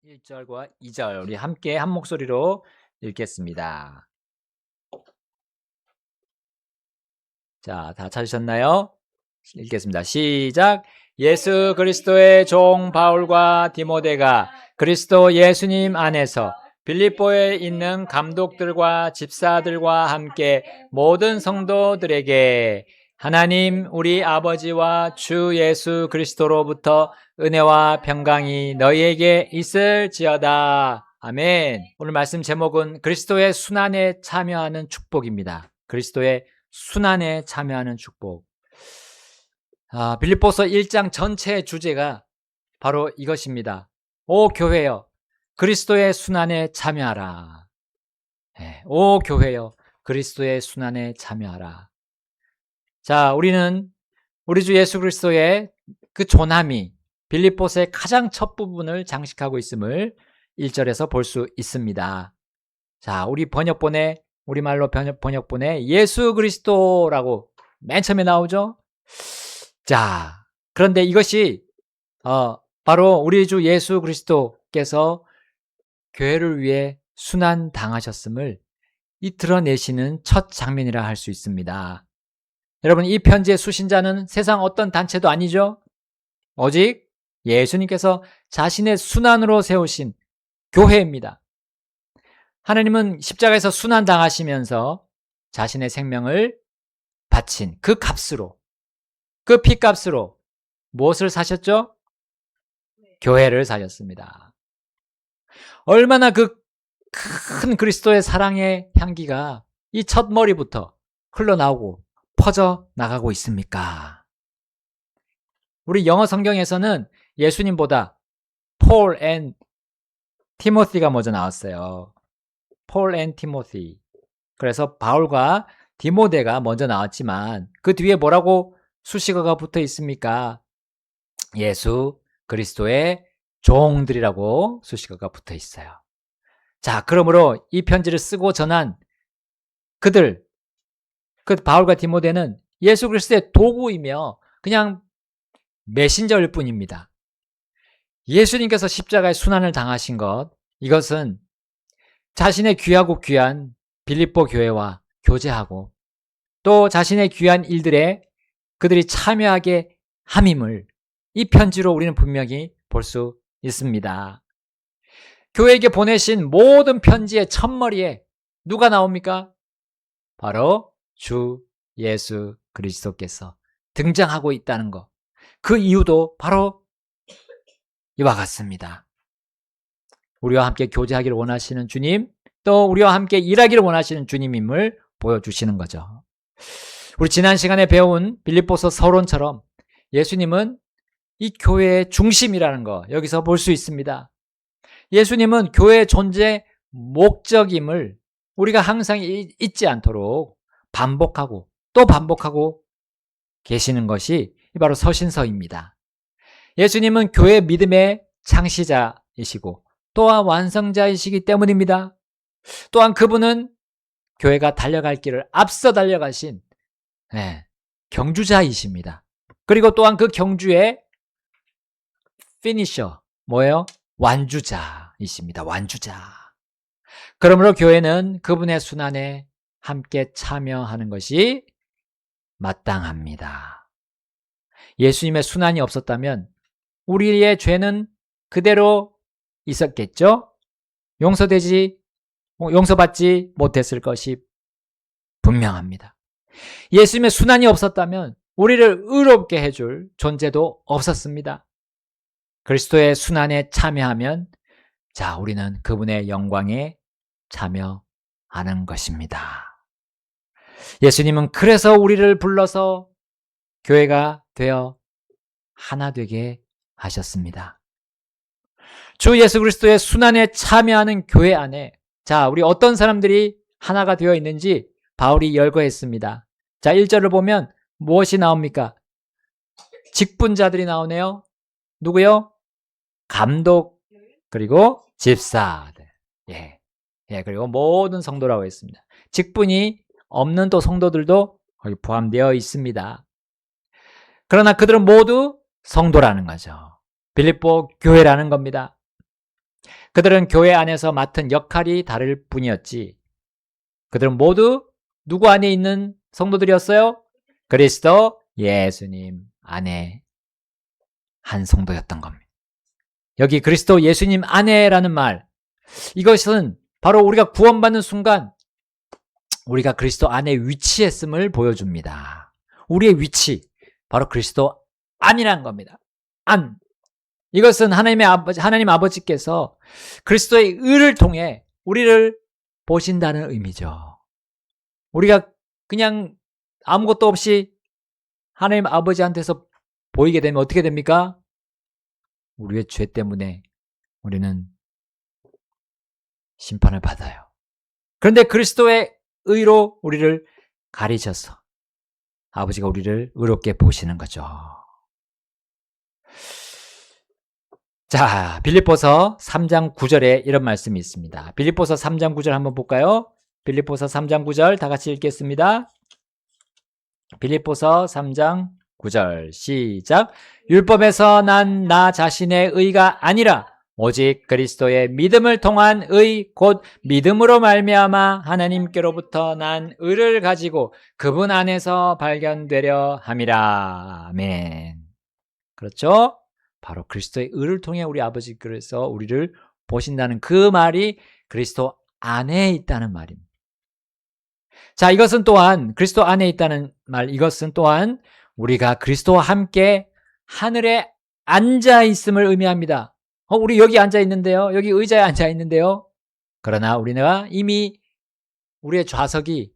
1절과 2절 우리 함께 한 목소리로 읽겠습니다. 자, 다 찾으셨나요? 읽겠습니다. 시작. 예수 그리스도의 종 바울과 디모데가 그리스도 예수님 안에서 빌립보에 있는 감독들과 집사들과 함께 모든 성도들에게 하나님 우리 아버지와 주 예수 그리스도로부터 은혜와 평강이 너희에게 있을지어다. 아멘. 오늘 말씀 제목은 그리스도의 순환에 참여하는 축복입니다. 그리스도의 순환에 참여하는 축복. 빌립보서 1장 전체의 주제가 바로 이것입니다. 오 교회여, 그리스도의 순환에 참여하라. 오 교회여, 그리스도의 순환에 참여하라. 자, 우리는 우리 주 예수 그리스도의 그 존함이 빌립보서의 가장 첫 부분을 장식하고 있음을 1절에서 볼 수 있습니다. 자, 우리말로 번역본에 예수 그리스도라고 맨 처음에 나오죠? 자, 그런데 이것이 바로 우리 주 예수 그리스도께서 교회를 위해 순환 당하셨음을 드러내시는 첫 장면이라 할 수 있습니다. 여러분, 이 편지의 수신자는 세상 어떤 단체도 아니죠? 오직 예수님께서 자신의 순환으로 세우신 교회입니다. 하나님은 십자가에서 순환 당하시면서 자신의 생명을 바친 그 값으로, 그 피값으로 무엇을 사셨죠? 교회를 사셨습니다. 얼마나 그 큰 그리스도의 사랑의 향기가 이 첫 머리부터 흘러나오고 퍼져 나가고 있습니까? 우리 영어 성경에서는 예수님보다 폴 앤 티모시가 먼저 나왔어요. 폴 앤 티모시. 그래서 바울과 디모데가 먼저 나왔지만 그 뒤에 뭐라고 수식어가 붙어 있습니까? 예수 그리스도의 종들이라고 수식어가 붙어 있어요. 자, 그러므로 이 편지를 쓰고 전한 그들, 그 바울과 디모데는 예수 그리스도의 도구이며 그냥 메신저일 뿐입니다. 예수님께서 십자가의 순환을 당하신 것, 이것은 자신의 귀하고 귀한 빌립보 교회와 교제하고 또 자신의 귀한 일들에 그들이 참여하게 함임을 이 편지로 우리는 분명히 볼 수 있습니다. 교회에게 보내신 모든 편지의 첫머리에 누가 나옵니까? 바로 주 예수 그리스도께서 등장하고 있다는 것. 그 이유도 바로 이와 같습니다. 우리와 함께 교제하기를 원하시는 주님, 또 우리와 함께 일하기를 원하시는 주님임을 보여주시는 거죠. 우리 지난 시간에 배운 빌립보서 서론처럼 예수님은 이 교회의 중심이라는 거 여기서 볼 수 있습니다. 예수님은 교회의 존재 목적임을 우리가 항상 잊지 않도록 반복하고 또 반복하고 계시는 것이 바로 서신서입니다. 예수님은 교회 믿음의 창시자이시고 또한 완성자이시기 때문입니다. 또한 그분은 교회가 달려갈 길을 앞서 달려가신 경주자이십니다. 그리고 또한 그 경주의 피니셔, 뭐예요? 완주자이십니다. 완주자. 그러므로 교회는 그분의 순환에 함께 참여하는 것이 마땅합니다. 예수님의 순환이 없었다면 우리의 죄는 그대로 있었겠죠? 용서받지 못했을 것이 분명합니다. 예수님의 순환이 없었다면 우리를 의롭게 해줄 존재도 없었습니다. 그리스도의 순환에 참여하면 자, 우리는 그분의 영광에 참여하는 것입니다. 예수님은 그래서 우리를 불러서 교회가 되어 하나 되게 하셨습니다. 주 예수 그리스도의 순환에 참여하는 교회 안에 자, 우리 어떤 사람들이 하나가 되어 있는지 바울이 열거했습니다. 자, 1절을 보면 무엇이 나옵니까? 직분자들이 나오네요. 누구요? 감독, 그리고 집사들. 그리고 모든 성도라고 했습니다. 직분이 없는 또 성도들도 거기 포함되어 있습니다. 그러나 그들은 모두 성도라는 거죠. 빌립보 교회라는 겁니다. 그들은 교회 안에서 맡은 역할이 다를 뿐이었지. 그들은 모두 누구 안에 있는 성도들이었어요? 그리스도 예수님 안에 한 성도였던 겁니다. 여기 그리스도 예수님 안에라는 말, 이것은 바로 우리가 구원받는 순간 우리가 그리스도 안에 위치했음을 보여줍니다. 우리의 위치, 바로 그리스도 안이라는 겁니다. 안. 이것은 하나님 아버지께서 그리스도의 의를 통해 우리를 보신다는 의미죠. 우리가 그냥 아무것도 없이 하나님 아버지한테서 보이게 되면 어떻게 됩니까? 우리의 죄 때문에 우리는 심판을 받아요. 그런데 그리스도의 의로 우리를 가리셔서 아버지가 우리를 의롭게 보시는 거죠. 자, 빌립보서 3장 9절에 이런 말씀이 있습니다. 빌립보서 3장 9절 한번 볼까요? 빌립보서 3장 9절 다 같이 읽겠습니다. 빌립보서 3장 9절 시작. 율법에서 난 나 자신의 의가 아니라 오직 그리스도의 믿음을 통한 의 곧 믿음으로 말미암아 하나님께로부터 난 의를 가지고 그분 안에서 발견되려 함이라. 아멘. 그렇죠? 바로 그리스도의 의를 통해 우리 아버지께서 우리를 보신다는 그 말이 그리스도 안에 있다는 말입니다. 자, 이것은 또한 그리스도 안에 있다는 말, 이것은 또한 우리가 그리스도와 함께 하늘에 앉아 있음을 의미합니다. 우리 여기 앉아 있는데요. 여기 의자에 앉아 있는데요. 그러나 우리가 이미 우리의 좌석이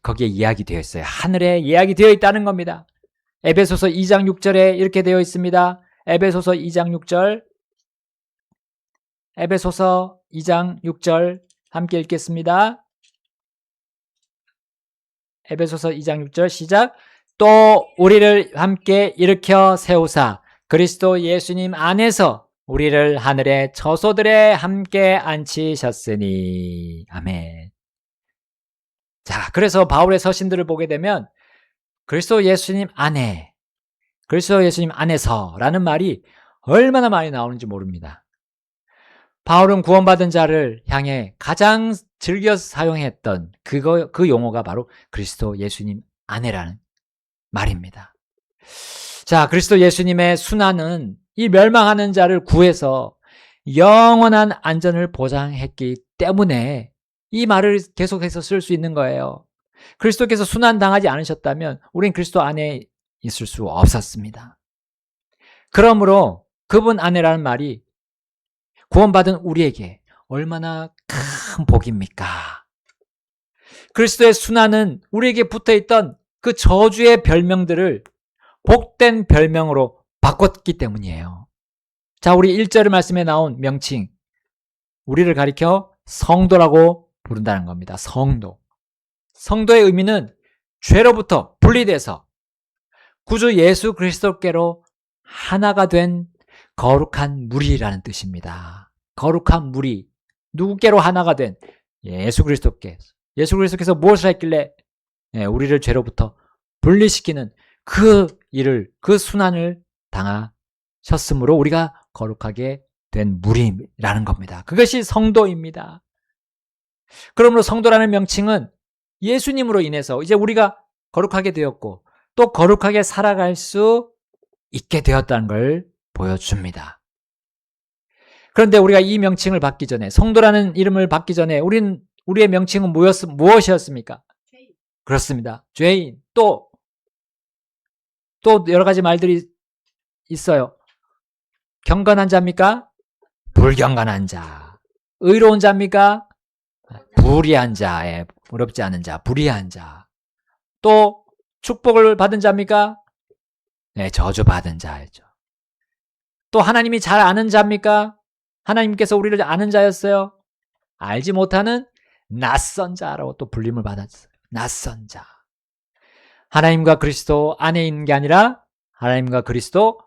거기에 예약이 되어 있어요. 하늘에 예약이 되어 있다는 겁니다. 에베소서 2장 6절에 이렇게 되어 있습니다. 에베소서 2장 6절, 에베소서 2장 6절 함께 읽겠습니다. 에베소서 2장 6절 시작. 또 우리를 함께 일으켜 세우사 그리스도 예수님 안에서 우리를 하늘의 처소들에 함께 앉히셨으니. 아멘. 자, 그래서 바울의 서신들을 보게 되면 그리스도 예수님 안에, 그리스도 예수님 안에서라는 말이 얼마나 많이 나오는지 모릅니다. 바울은 구원받은 자를 향해 가장 즐겨 사용했던 그 용어가 바로 그리스도 예수님 안에라는 말입니다. 자, 그리스도 예수님의 순환은 이 멸망하는 자를 구해서 영원한 안전을 보장했기 때문에 이 말을 계속해서 쓸 수 있는 거예요. 그리스도께서 순환당하지 않으셨다면 우린 그리스도 안에 있을 수 없었습니다. 그러므로 그분 안에라는 말이 구원받은 우리에게 얼마나 큰 복입니까? 그리스도의 순환은 우리에게 붙어있던 그 저주의 별명들을 복된 별명으로 바꿨기 때문이에요. 자, 우리 1절 말씀에 나온 명칭, 우리를 가리켜 성도라고 부른다는 겁니다. 성도. 성도의 의미는 죄로부터 분리돼서 구주 예수 그리스도께로 하나가 된 거룩한 무리라는 뜻입니다. 거룩한 무리. 누구께로 하나가 된? 예수 그리스도께. 예수 그리스도께서 무엇을 했길래 우리를 죄로부터 분리시키는 그 일을, 그 순환을 당하셨으므로 우리가 거룩하게 된 무리라는 겁니다. 그것이 성도입니다. 그러므로 성도라는 명칭은 예수님으로 인해서 이제 우리가 거룩하게 되었고 또 거룩하게 살아갈 수 있게 되었다는 걸 보여줍니다. 그런데 우리가 이 명칭을 받기 전에, 성도라는 이름을 받기 전에 우리의 명칭은 무엇이었습니까? 그렇습니다. 죄인. 또 여러 가지 말들이 있어요. 경건한 자입니까? 불경건한 자. 의로운 자입니까? 불의한 자. 의롭지 않은 자, 불의한 자. 또 축복을 받은 자입니까? 네, 저주받은 자였죠. 또 하나님이 잘 아는 자입니까? 하나님께서 우리를 아는 자였어요. 알지 못하는 낯선 자라고 또 불림을 받았어요. 낯선 자. 하나님과 그리스도 안에 있는 게 아니라 하나님과 그리스도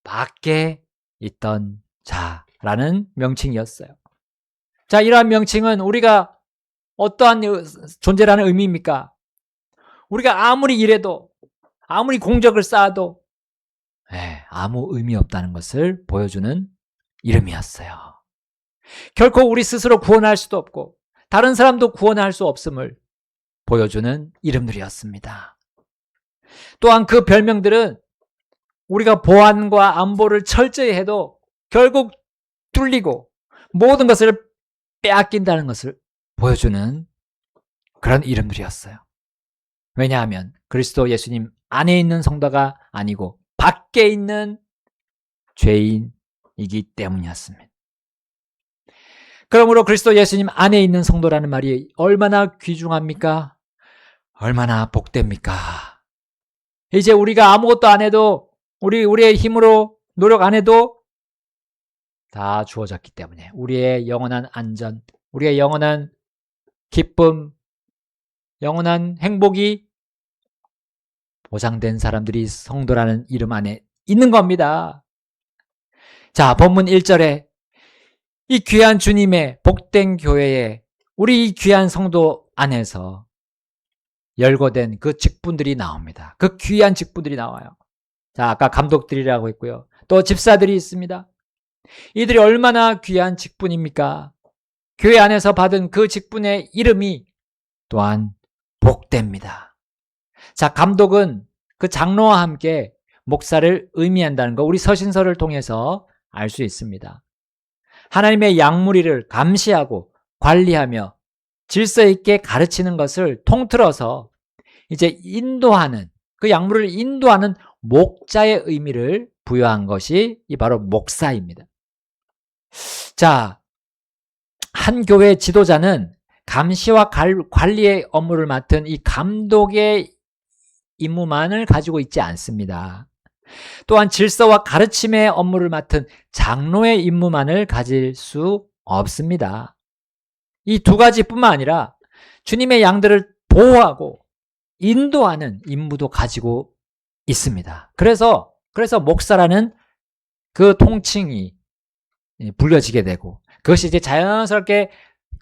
밖에 있던 자라는 명칭이었어요. 자, 이러한 명칭은 우리가 어떠한 존재라는 의미입니까? 우리가 아무리 일해도, 아무리 공적을 쌓아도 아무 의미 없다는 것을 보여주는 이름이었어요. 결코 우리 스스로 구원할 수도 없고 다른 사람도 구원할 수 없음을 보여주는 이름들이었습니다. 또한 그 별명들은 우리가 보안과 안보를 철저히 해도 결국 뚫리고 모든 것을 빼앗긴다는 것을 보여주는 그런 이름들이었어요. 왜냐하면 그리스도 예수님 안에 있는 성도가 아니고 밖에 있는 죄인이기 때문이었습니다. 그러므로 그리스도 예수님 안에 있는 성도라는 말이 얼마나 귀중합니까? 얼마나 복됩니까? 이제 우리가 아무것도 안 해도 우리의 힘으로 노력 안 해도 다 주어졌기 때문에 우리의 영원한 안전, 우리의 영원한 기쁨, 영원한 행복이 보장된 사람들이 성도라는 이름 안에 있는 겁니다. 자, 본문 1절에 이 귀한 주님의 복된 교회에 우리 이 귀한 성도 안에서 열거된 그 직분들이 나옵니다. 그 귀한 직분들이 나와요. 자, 아까 감독들이라고 했고요. 또 집사들이 있습니다. 이들이 얼마나 귀한 직분입니까? 교회 안에서 받은 그 직분의 이름이 또한 복됩니다. 자, 감독은 그 장로와 함께 목사를 의미한다는 거 우리 서신서를 통해서 알 수 있습니다. 하나님의 양무리를 감시하고 관리하며 질서 있게 가르치는 것을 통틀어서 이제 인도하는, 그 양무리를 인도하는 목자의 의미를 부여한 것이 바로 목사입니다. 자, 한 교회 지도자는 감시와 관리의 업무를 맡은 이 감독의 임무만을 가지고 있지 않습니다. 또한 질서와 가르침의 업무를 맡은 장로의 임무만을 가질 수 없습니다. 이 두 가지뿐만 아니라 주님의 양들을 보호하고 인도하는 임무도 가지고 있습니다. 그래서 목사라는 그 통칭이 불려지게 되고 그것이 이제 자연스럽게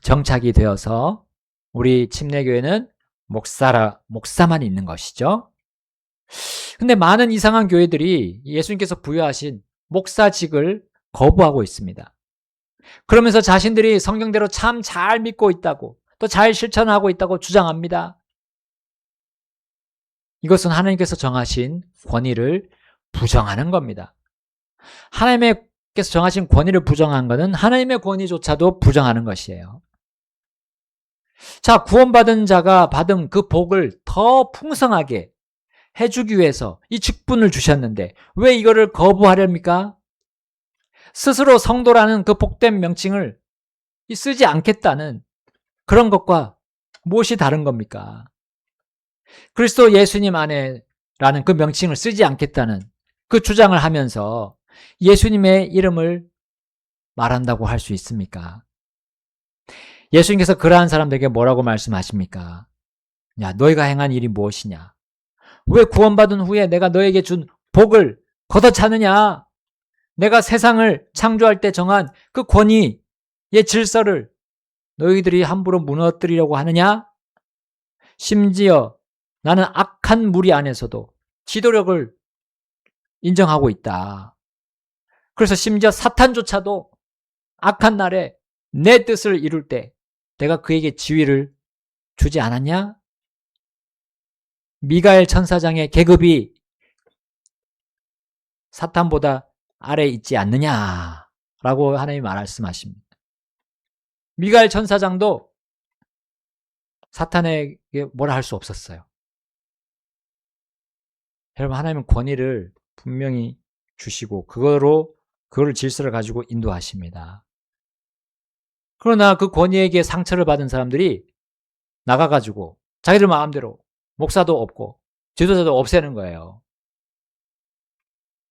정착이 되어서 우리 침례교회는 목사만 있는 것이죠. 근데 많은 이상한 교회들이 예수님께서 부여하신 목사직을 거부하고 있습니다. 그러면서 자신들이 성경대로 참 잘 믿고 있다고 또 잘 실천하고 있다고 주장합니다. 이것은 하나님께서 정하신 권위를 부정하는 겁니다. 하나님께서 정하신 권위를 부정한 것은 하나님의 권위조차도 부정하는 것이에요. 자, 구원받은 자가 받은 그 복을 더 풍성하게 해주기 위해서 이 직분을 주셨는데 왜 이거를 거부하렵니까? 스스로 성도라는 그 복된 명칭을 쓰지 않겠다는 그런 것과 무엇이 다른 겁니까? 그리스도 예수님 안에라는 그 명칭을 쓰지 않겠다는 그 주장을 하면서 예수님의 이름을 말한다고 할 수 있습니까? 예수님께서 그러한 사람들에게 뭐라고 말씀하십니까? 야, 너희가 행한 일이 무엇이냐? 왜 구원받은 후에 내가 너에게 준 복을 걷어차느냐? 내가 세상을 창조할 때 정한 그 권위의 질서를 너희들이 함부로 무너뜨리려고 하느냐? 심지어 나는 악한 무리 안에서도 지도력을 인정하고 있다. 그래서 심지어 사탄조차도 악한 날에 내 뜻을 이룰 때 내가 그에게 지위를 주지 않았냐? 미가엘 천사장의 계급이 사탄보다 아래에 있지 않느냐라고 하나님이 말씀하십니다. 미가엘 천사장도 사탄에게 뭐라 할 수 없었어요. 여러분, 하나님은 권위를 분명히 주시고 그거를 질서를 가지고 인도하십니다. 그러나 그 권위에게 상처를 받은 사람들이 나가가지고 자기들 마음대로 목사도 없고 지도자도 없애는 거예요.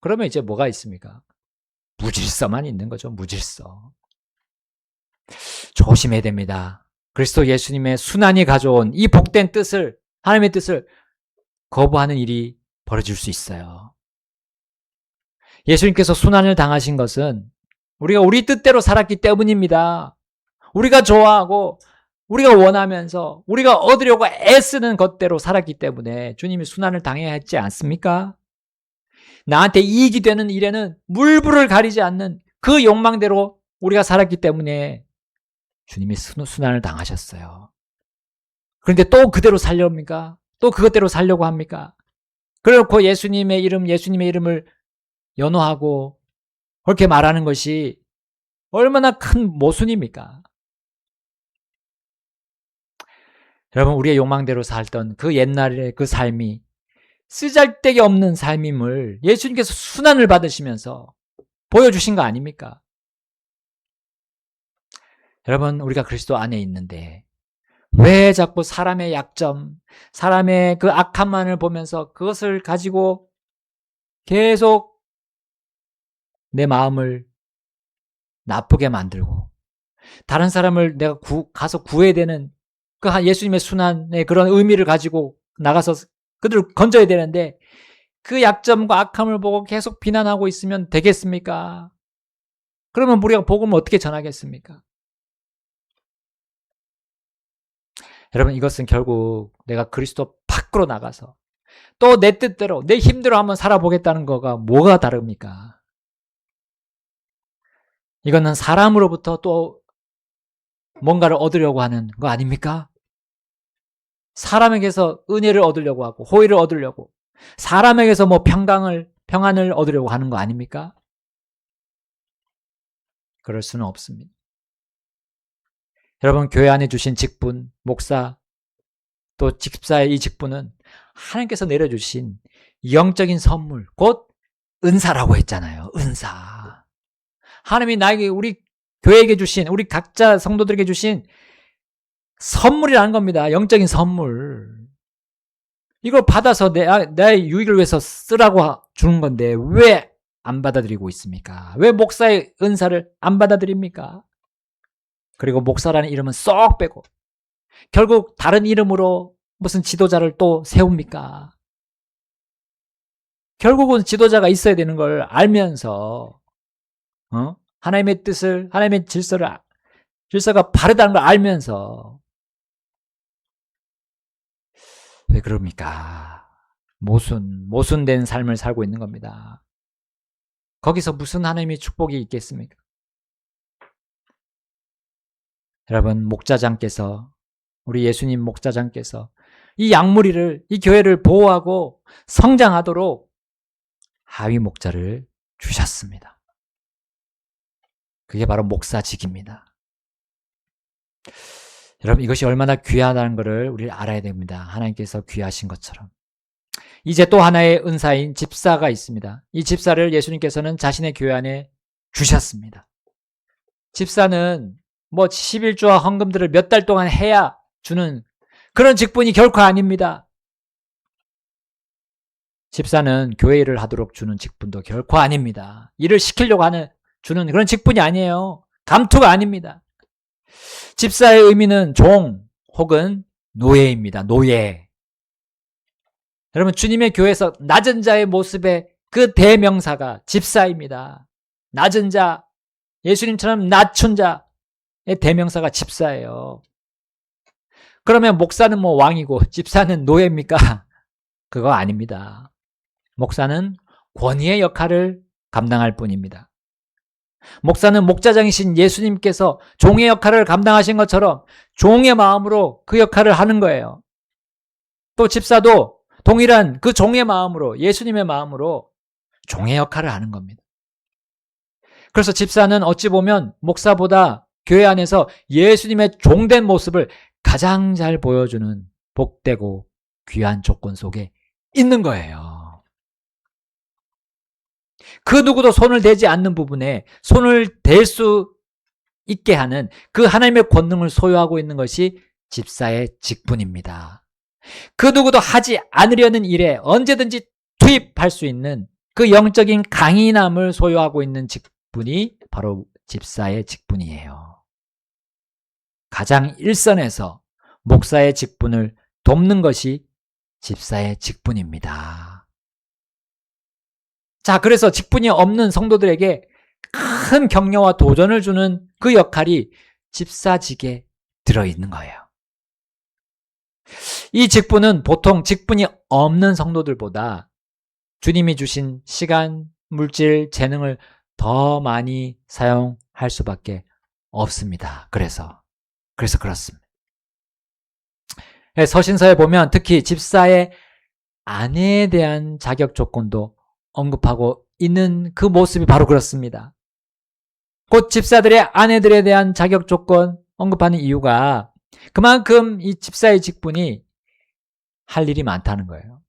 그러면 이제 뭐가 있습니까? 무질서만 있는 거죠. 무질서. 조심해야 됩니다. 그리스도 예수님의 순환이 가져온 이 복된 뜻을, 하나님의 뜻을 거부하는 일이 벌어질 수 있어요. 예수님께서 순환을 당하신 것은 우리가 우리 뜻대로 살았기 때문입니다. 우리가 좋아하고 우리가 원하면서 우리가 얻으려고 애쓰는 것대로 살았기 때문에 주님이 순환을 당해야 했지 않습니까? 나한테 이익이 되는 일에는 물불을 가리지 않는 그 욕망대로 우리가 살았기 때문에 주님이 순환을 당하셨어요. 그런데 또 그대로 살려옵니까? 또 그것대로 살려고 합니까? 그렇고 예수님의 이름을 연호하고 그렇게 말하는 것이 얼마나 큰 모순입니까? 여러분, 우리의 욕망대로 살던 그 옛날의 그 삶이 쓰잘데기 없는 삶임을 예수님께서 순환을 받으시면서 보여주신 거 아닙니까? 여러분, 우리가 그리스도 안에 있는데 왜 자꾸 사람의 약점, 사람의 그 악함만을 보면서 그것을 가지고 계속 내 마음을 나쁘게 만들고 다른 사람을 내가 가서 구해야 되는 그 예수님의 순환의 그런 의미를 가지고 나가서 그들을 건져야 되는데 그 약점과 악함을 보고 계속 비난하고 있으면 되겠습니까? 그러면 우리가 복음을 어떻게 전하겠습니까? 여러분, 이것은 결국 내가 그리스도 밖으로 나가서 또 내 뜻대로 내 힘대로 한번 살아보겠다는 거가 뭐가 다릅니까? 이거는 사람으로부터 또 뭔가를 얻으려고 하는 거 아닙니까? 사람에게서 은혜를 얻으려고 하고 호의를 얻으려고 사람에게서 뭐 평안을 얻으려고 하는 거 아닙니까? 그럴 수는 없습니다. 여러분, 교회 안에 주신 직분, 목사, 또 집사의 이 직분은 하나님께서 내려주신 영적인 선물, 곧 은사라고 했잖아요. 은사. 하나님이 나에게, 우리 교회에게 주신, 우리 각자 성도들에게 주신 선물이라는 겁니다. 영적인 선물. 이걸 받아서 내 유익을 위해서 쓰라고 주는 건데 왜 안 받아들이고 있습니까? 왜 목사의 은사를 안 받아들입니까? 그리고 목사라는 이름은 쏙 빼고 결국 다른 이름으로 무슨 지도자를 또 세웁니까? 결국은 지도자가 있어야 되는 걸 알면서 하나님의 뜻을, 하나님의 질서가 바르다는 걸 알면서 왜 그럽니까? 모순된 삶을 살고 있는 겁니다. 거기서 무슨 하나님의 축복이 있겠습니까? 여러분, 목자장께서, 우리 예수님 목자장께서 이 양무리를, 이 교회를 보호하고 성장하도록 하위 목자를 주셨습니다. 그게 바로 목사직입니다. 여러분, 이것이 얼마나 귀하다는 것을 우리 알아야 됩니다. 하나님께서 귀하신 것처럼. 이제 또 하나의 은사인 집사가 있습니다. 이 집사를 예수님께서는 자신의 교회 안에 주셨습니다. 집사는 뭐 11조와 헌금들을 몇 달 동안 해야 주는 그런 직분이 결코 아닙니다. 집사는 교회 일을 하도록 주는 직분도 결코 아닙니다. 일을 시키려고 주는 그런 직분이 아니에요. 감투가 아닙니다. 집사의 의미는 종 혹은 노예입니다. 노예. 여러분, 주님의 교회에서 낮은 자의 모습의 그 대명사가 집사입니다. 낮은 자, 예수님처럼 낮춘 자의 대명사가 집사예요. 그러면 목사는 뭐 왕이고 집사는 노예입니까? 그거 아닙니다. 목사는 권위의 역할을 감당할 뿐입니다. 목사는 목자장이신 예수님께서 종의 역할을 감당하신 것처럼 종의 마음으로 그 역할을 하는 거예요. 또 집사도 동일한 그 종의 마음으로, 예수님의 마음으로 종의 역할을 하는 겁니다. 그래서 집사는 어찌 보면 목사보다 교회 안에서 예수님의 종된 모습을 가장 잘 보여주는 복되고 귀한 조건 속에 있는 거예요. 그 누구도 손을 대지 않는 부분에 손을 댈 수 있게 하는 그 하나님의 권능을 소유하고 있는 것이 집사의 직분입니다. 그 누구도 하지 않으려는 일에 언제든지 투입할 수 있는 그 영적인 강인함을 소유하고 있는 직분이 바로 집사의 직분이에요. 가장 일선에서 목사의 직분을 돕는 것이 집사의 직분입니다. 자, 그래서 직분이 없는 성도들에게 큰 격려와 도전을 주는 그 역할이 집사직에 들어있는 거예요. 이 직분은 보통 직분이 없는 성도들보다 주님이 주신 시간, 물질, 재능을 더 많이 사용할 수밖에 없습니다. 그래서 그렇습니다. 서신서에 보면 특히 집사의 아내에 대한 자격 조건도 언급하고 있는 그 모습이 바로 그렇습니다. 곧 집사들의 아내들에 대한 자격 조건 언급하는 이유가 그만큼 이 집사의 직분이 할 일이 많다는 거예요.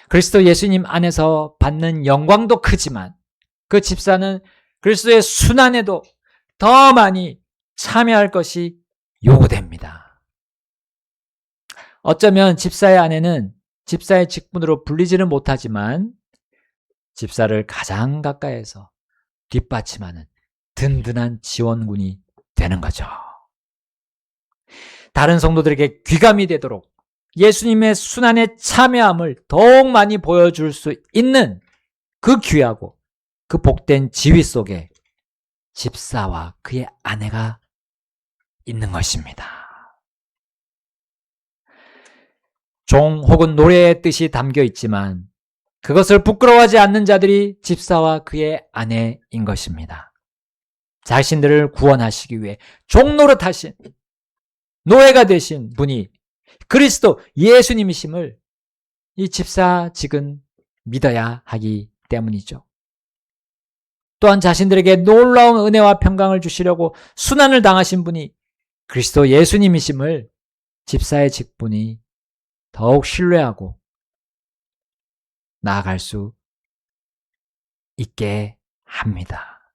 그리스도 예수님 안에서 받는 영광도 크지만 그 집사는 그리스도의 순환에도 더 많이 참여할 것이 요구됩니다. 어쩌면 집사의 아내는 집사의 직분으로 불리지는 못하지만 집사를 가장 가까이에서 뒷받침하는 든든한 지원군이 되는 거죠. 다른 성도들에게 귀감이 되도록 예수님의 순환에 참여함을 더욱 많이 보여줄 수 있는 그 귀하고 그 복된 지위 속에 집사와 그의 아내가 있는 것입니다. 종 혹은 노래의 뜻이 담겨 있지만 그것을 부끄러워하지 않는 자들이 집사와 그의 아내인 것입니다. 자신들을 구원하시기 위해 종노릇하신 노예가 되신 분이 그리스도 예수님이심을 이 집사직은 믿어야 하기 때문이죠. 또한 자신들에게 놀라운 은혜와 평강을 주시려고 순환을 당하신 분이 그리스도 예수님이심을 집사의 직분이 더욱 신뢰하고 나아갈 수 있게 합니다.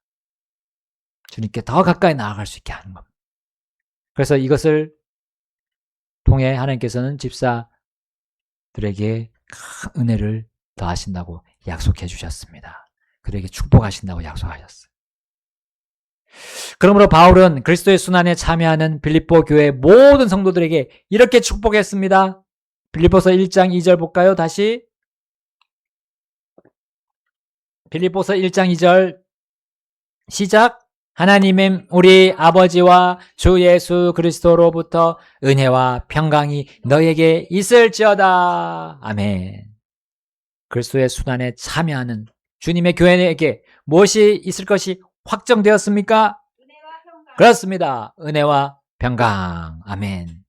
주님께 더 가까이 나아갈 수 있게 하는 겁니다. 그래서 이것을 통해 하나님께서는 집사들에게 큰 은혜를 더하신다고 약속해 주셨습니다. 그들에게 축복하신다고 약속하셨어요. 그러므로 바울은 그리스도의 순환에 참여하는 빌립보 교회 모든 성도들에게 이렇게 축복했습니다. 빌립보서 1장 2절 볼까요? 다시 빌립보서 1장 2절 시작. 하나님의 우리 아버지와 주 예수 그리스도로부터 은혜와 평강이 너에게 있을지어다. 아멘. 그리스도의 순환에 참여하는 주님의 교회에게 무엇이 있을 것이 확정되었습니까? 은혜와 평강. 그렇습니다. 은혜와 평강. 아멘.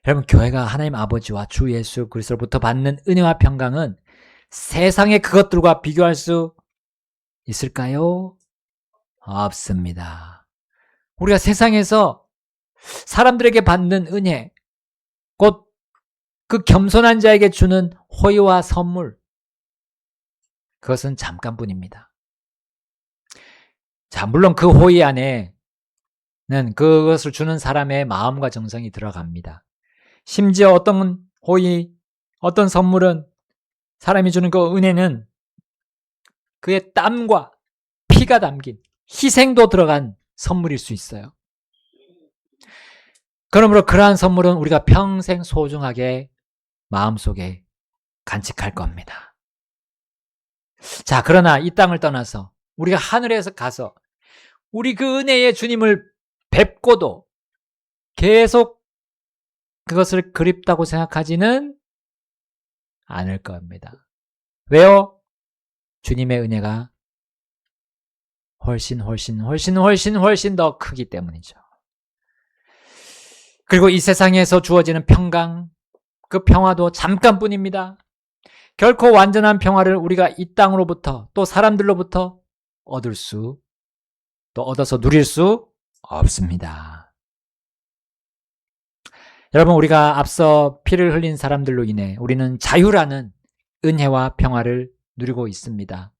여러분, 교회가 하나님 아버지와 주 예수 그리스도로부터 받는 은혜와 평강은 세상의 그것들과 비교할 수 있을까요? 없습니다. 우리가 세상에서 사람들에게 받는 은혜, 곧 그 겸손한 자에게 주는 호의와 선물, 그것은 잠깐뿐입니다. 자, 물론 그 호의 안에는 그것을 주는 사람의 마음과 정성이 들어갑니다. 심지어 어떤 호의, 어떤 선물은 사람이 주는 그 은혜는 그의 땀과 피가 담긴 희생도 들어간 선물일 수 있어요. 그러므로 그러한 선물은 우리가 평생 소중하게 마음속에 간직할 겁니다. 자, 그러나 이 땅을 떠나서 우리가 하늘에서 가서 우리 그 은혜의 주님을 뵙고도 계속 그것을 그립다고 생각하지는 않을 겁니다. 왜요? 주님의 은혜가 훨씬 더 크기 때문이죠. 그리고 이 세상에서 주어지는 평강, 그 평화도 잠깐뿐입니다. 결코 완전한 평화를 우리가 이 땅으로부터 또 사람들로부터 얻어서 누릴 수 없습니다. 여러분, 우리가 앞서 피를 흘린 사람들로 인해 우리는 자유라는 은혜와 평화를 누리고 있습니다.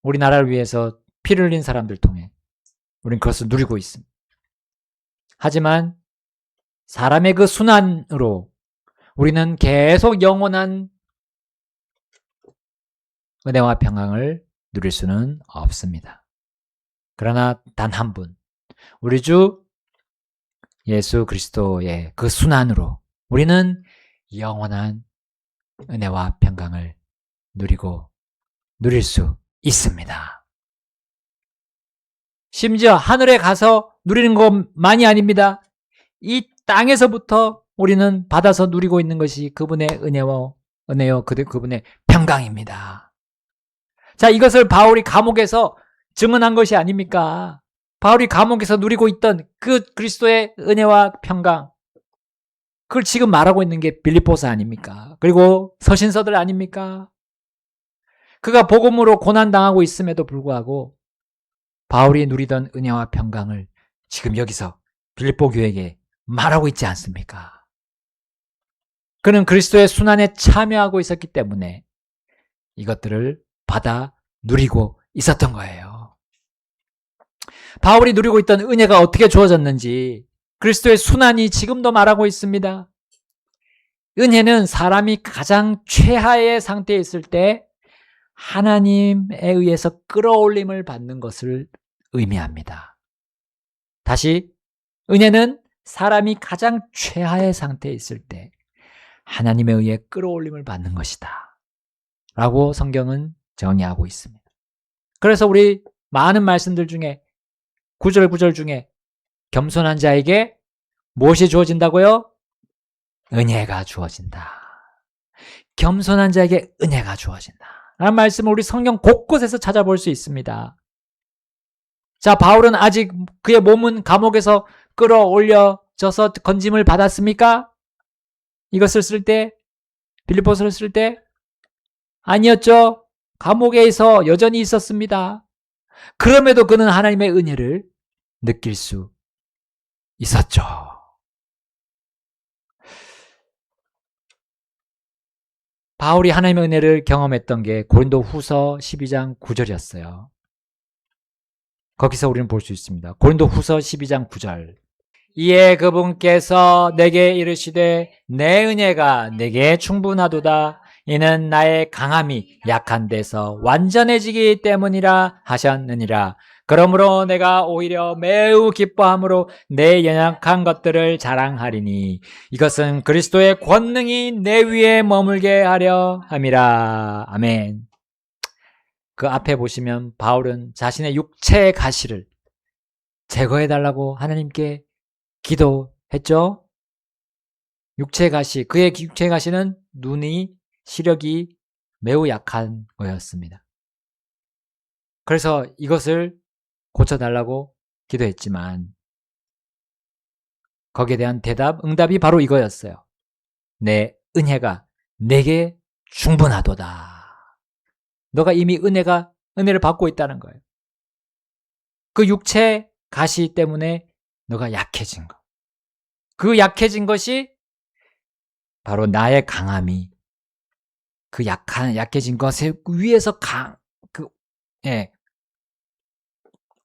우리나라를 위해서 피를 흘린 사람들 통해 우리는 그것을 누리고 있습니다. 하지만 사람의 그 순환으로 우리는 계속 영원한 은혜와 평강을 누릴 수는 없습니다. 그러나 단 한 분, 우리 주 예수 그리스도의 그 순환으로 우리는 영원한 은혜와 평강을 누릴 수 있습니다. 심지어 하늘에 가서 누리는 것만이 아닙니다. 이 땅에서부터 우리는 받아서 누리고 있는 것이 그분의 은혜요, 그분의 평강입니다. 자, 이것을 바울이 감옥에서 증언한 것이 아닙니까? 바울이 감옥에서 누리고 있던 그 그리스도의 은혜와 평강, 그걸 지금 말하고 있는 게 빌립보서 아닙니까? 그리고 서신서들 아닙니까? 그가 복음으로 고난당하고 있음에도 불구하고 바울이 누리던 은혜와 평강을 지금 여기서 빌립보 교회에게 말하고 있지 않습니까? 그는 그리스도의 순환에 참여하고 있었기 때문에 이것들을 받아 누리고 있었던 거예요. 바울이 누리고 있던 은혜가 어떻게 주어졌는지 그리스도의 순환이 지금도 말하고 있습니다. 은혜는 사람이 가장 최하의 상태에 있을 때 하나님에 의해서 끌어올림을 받는 것을 의미합니다. 다시, 은혜는 사람이 가장 최하의 상태에 있을 때 하나님에 의해 끌어올림을 받는 것이다 라고 성경은 정의하고 있습니다. 그래서 우리 많은 말씀들 중에 구절 중에 겸손한 자에게 무엇이 주어진다고요? 은혜가 주어진다. 겸손한 자에게 은혜가 주어진다 라는 말씀을 우리 성경 곳곳에서 찾아볼 수 있습니다. 자, 바울은 아직 그의 몸은 감옥에서 끌어올려져서 건짐을 받았습니까? 이것을 쓸 때, 빌립보서를 쓸 때 아니었죠. 감옥에서 여전히 있었습니다. 그럼에도 그는 하나님의 은혜를 느낄 수 있었죠. 바울이 하나님의 은혜를 경험했던 게 고린도후서 12장 9절이었어요. 거기서 우리는 볼 수 있습니다. 고린도후서 12장 9절. 이에 그분께서 내게 이르시되 내 은혜가 내게 충분하도다. 이는 나의 강함이 약한 데서 완전해지기 때문이라 하셨느니라. 그러므로 내가 오히려 매우 기뻐함으로 내 연약한 것들을 자랑하리니 이것은 그리스도의 권능이 내 위에 머물게 하려 함이라. 아멘. 그 앞에 보시면 바울은 자신의 육체의 가시를 제거해달라고 하나님께 기도했죠. 육체의 가시, 그의 육체의 가시는 눈이 시력이 매우 약한 거였습니다. 그래서 이것을 고쳐달라고 기도했지만 거기에 대한 응답이 바로 이거였어요. 내 은혜가 내게 충분하도다. 너가 이미 은혜를 받고 있다는 거예요. 그 육체 가시 때문에 너가 약해진 거. 그 약해진 것이 바로 나의 강함이 그 약해진 것에 위에서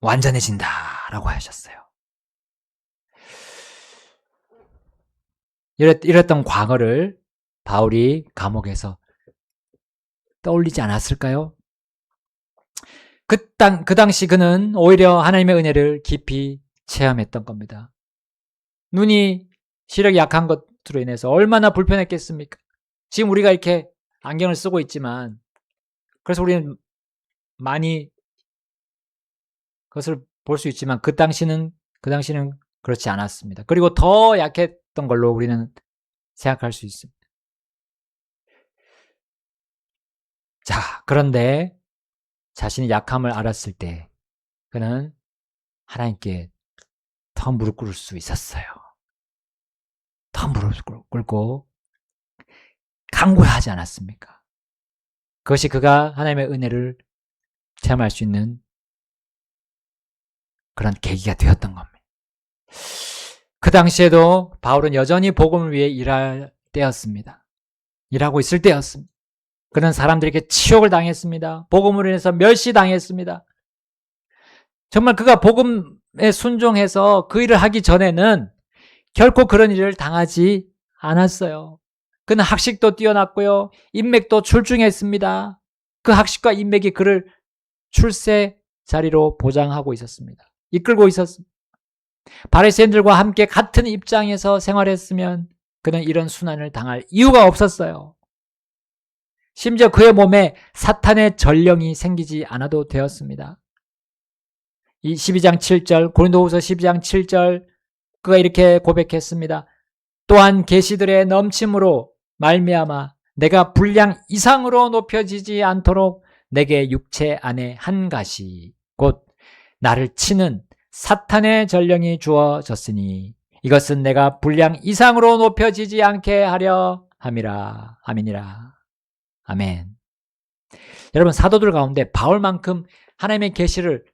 완전해진다라고 하셨어요. 이랬던 과거를 바울이 감옥에서 떠올리지 않았을까요? 그 당시 그는 오히려 하나님의 은혜를 깊이 체험했던 겁니다. 눈이 시력이 약한 것으로 인해서 얼마나 불편했겠습니까? 지금 우리가 이렇게 안경을 쓰고 있지만 그래서 우리는 많이 그것을 볼 수 있지만 그 당시는 그렇지 않았습니다. 그리고 더 약했던 걸로 우리는 생각할 수 있습니다. 자, 그런데 자신이 약함을 알았을 때 그는 하나님께 더 무릎 꿇을 수 있었어요. 더 무릎 꿇고 간구하지 않았습니까? 그것이 그가 하나님의 은혜를 체험할 수 있는 그런 계기가 되었던 겁니다. 그 당시에도 바울은 여전히 복음을 위해 일할 때였습니다. 일하고 있을 때였습니다. 그는 사람들에게 치욕을 당했습니다. 복음으로 인해서 멸시당했습니다. 정말 그가 복음에 순종해서 그 일을 하기 전에는 결코 그런 일을 당하지 않았어요. 그는 학식도 뛰어났고요. 인맥도 출중했습니다. 그 학식과 인맥이 그를 출세 자리로 보장하고 있었습니다. 이끌고 있었습니다. 바리새인들과 함께 같은 입장에서 생활했으면 그는 이런 순환을 당할 이유가 없었어요. 심지어 그의 몸에 사탄의 전령이 생기지 않아도 되었습니다. 이 12장 7절, 고린도후서 12장 7절 그가 이렇게 고백했습니다. 또한 계시들의 넘침으로 말미암아 내가 분량 이상으로 높여지지 않도록 내게 육체 안에 한 가시 곧 나를 치는 사탄의 전령이 주어졌으니 이것은 내가 분량 이상으로 높여지지 않게 하려 함이라. 아멘이라. 아멘. 여러분, 사도들 가운데 바울만큼 하나님의 계시를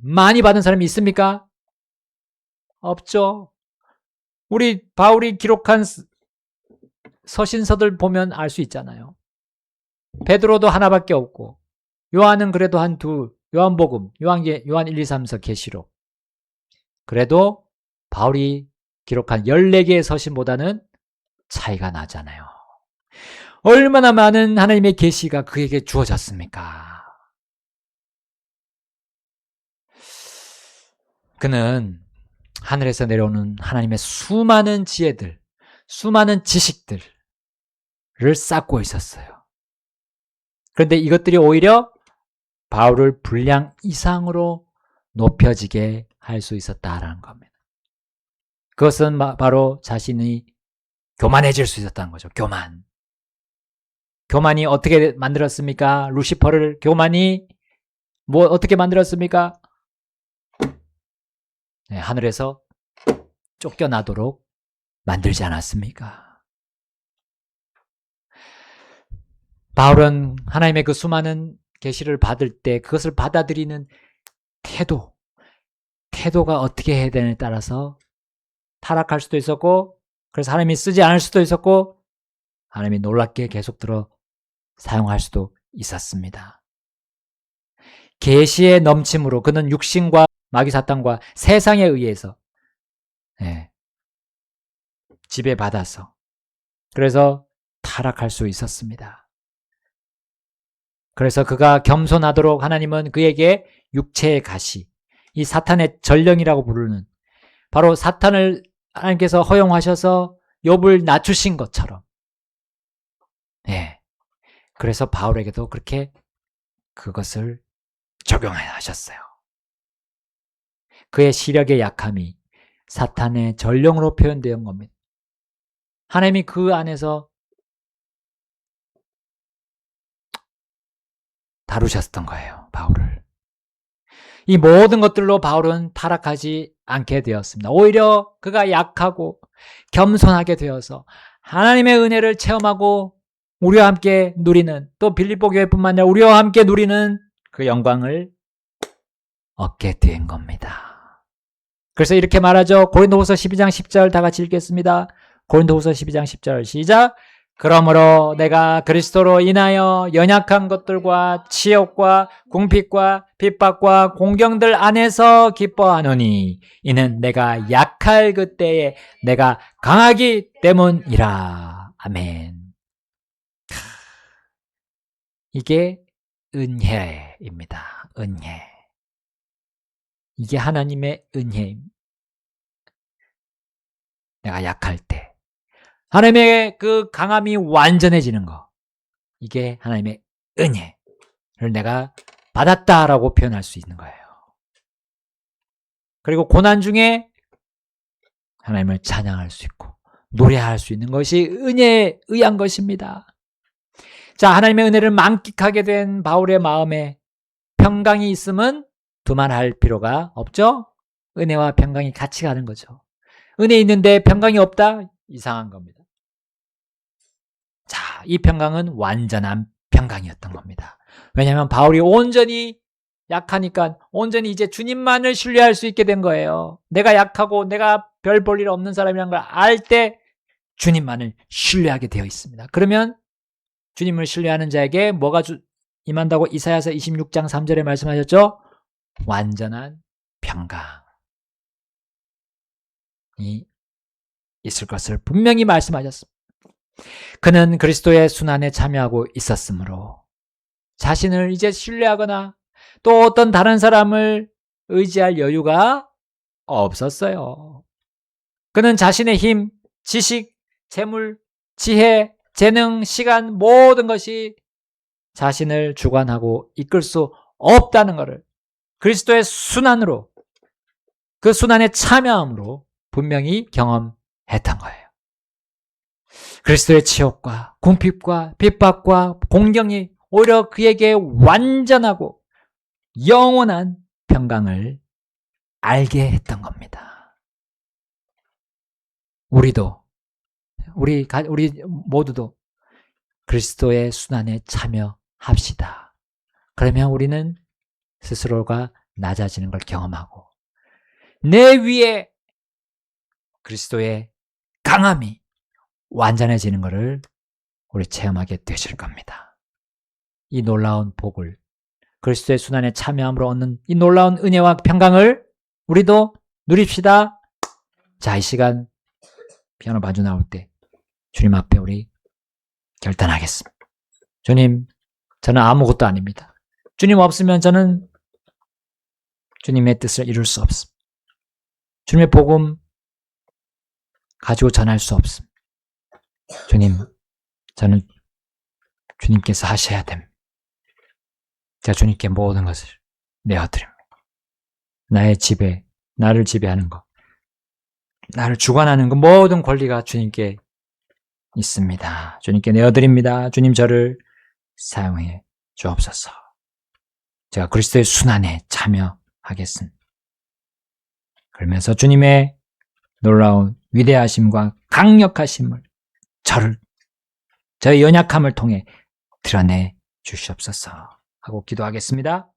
많이 받은 사람이 있습니까? 없죠. 우리 바울이 기록한 서신서들 보면 알 수 있잖아요. 베드로도 하나밖에 없고, 요한은 그래도 한 둘, 요한복음, 요한 1, 2, 3서 계시록. 그래도 바울이 기록한 14개의 서신보다는 차이가 나잖아요. 얼마나 많은 하나님의 계시가 그에게 주어졌습니까? 그는 하늘에서 내려오는 하나님의 수많은 지혜들, 수많은 지식들을 쌓고 있었어요. 그런데 이것들이 오히려 바울을 분량 이상으로 높여지게 할 수 있었다라는 겁니다. 그것은 바로 자신이 교만해질 수 있었다는 거죠. 교만이 어떻게 만들었습니까? 루시퍼를 교만이 어떻게 만들었습니까? 네, 하늘에서 쫓겨나도록 만들지 않았습니까? 바울은 하나님의 그 수많은 계시를 받을 때 그것을 받아들이는 태도가 어떻게 해야 되느냐에 따라서 타락할 수도 있었고, 그래서 하나님이 쓰지 않을 수도 있었고, 하나님이 놀랍게 계속 사용할 수도 있었습니다. 계시의 넘침으로 그는 육신과 마귀 사탄과 세상에 의해서 지배받아서 그래서 타락할 수 있었습니다. 그래서 그가 겸손하도록 하나님은 그에게 육체의 가시, 이 사탄의 전령이라고 부르는 바로 사탄을 하나님께서 허용하셔서 욥을 낮추신 것처럼 그래서 바울에게도 그렇게 그것을 적용하셨어요. 그의 시력의 약함이 사탄의 전령으로 표현된 겁니다. 하나님이 그 안에서 다루셨던 거예요, 바울을. 이 모든 것들로 바울은 타락하지 않게 되었습니다. 오히려 그가 약하고 겸손하게 되어서 하나님의 은혜를 체험하고 우리와 함께 누리는, 또 빌립보 교회뿐만 아니라 우리와 함께 누리는 그 영광을 얻게 된 겁니다. 그래서 이렇게 말하죠. 고린도후서 12장 10절 다 같이 읽겠습니다. 고린도후서 12장 10절 시작. 그러므로 내가 그리스도로 인하여 연약한 것들과 치욕과 궁핍과 핍박과 공경들 안에서 기뻐하노니 이는 내가 약할 그때에 내가 강하기 때문이라. 아멘. 이게 은혜입니다. 은혜. 이게 하나님의 은혜입니다. 내가 약할 때 하나님의 그 강함이 완전해지는 거, 이게 하나님의 은혜를 내가 받았다라고 표현할 수 있는 거예요. 그리고 고난 중에 하나님을 찬양할 수 있고 노래할 수 있는 것이 은혜에 의한 것입니다. 자, 하나님의 은혜를 만끽하게 된 바울의 마음에 평강이 있음은 두말할 필요가 없죠? 은혜와 평강이 같이 가는 거죠. 은혜 있는데 평강이 없다? 이상한 겁니다. 자, 이 평강은 완전한 평강이었던 겁니다. 왜냐하면 바울이 온전히 약하니까 온전히 이제 주님만을 신뢰할 수 있게 된 거예요. 내가 약하고 내가 별 볼 일 없는 사람이라는 걸 알 때 주님만을 신뢰하게 되어 있습니다. 그러면 주님을 신뢰하는 자에게 뭐가 임한다고 이사야서 26장 3절에 말씀하셨죠? 완전한 평강이 있을 것을 분명히 말씀하셨습니다. 그는 그리스도의 순환에 참여하고 있었으므로 자신을 이제 신뢰하거나 또 어떤 다른 사람을 의지할 여유가 없었어요. 그는 자신의 힘, 지식, 재물, 지혜, 재능, 시간 모든 것이 자신을 주관하고 이끌 수 없다는 것을 그리스도의 순환으로, 그 순환에 참여함으로 분명히 경험했던 거예요. 그리스도의 치욕과 궁핍과 핍박과 공경이 오히려 그에게 완전하고 영원한 평강을 알게 했던 겁니다. 우리 모두도 그리스도의 순환에 참여합시다. 그러면 우리는 스스로가 낮아지는 걸 경험하고 내 위에 그리스도의 강함이 완전해지는 것을 우리 체험하게 되실 겁니다. 이 놀라운 복을, 그리스도의 순환에 참여함으로 얻는 이 놀라운 은혜와 평강을 우리도 누립시다. 자, 이 시간 피아노 반주 나올 때 주님 앞에 우리 결단하겠습니다. 주님, 저는 아무것도 아닙니다. 주님 없으면 저는 주님의 뜻을 이룰 수 없습니다. 주님의 복음 가지고 전할 수 없습니다. 주님, 저는 주님께서 하셔야 됩니다. 제가 주님께 모든 것을 내어드립니다. 나의 지배, 나를 지배하는 것, 나를 주관하는 그 모든 권리가 주님께 있습니다. 주님께 내어드립니다. 주님 저를 사용해 주옵소서. 제가 그리스도의 순환에 참여하겠습니다. 그러면서 주님의 놀라운 위대하심과 강력하심을 저의 연약함을 통해 드러내 주시옵소서 하고 기도하겠습니다.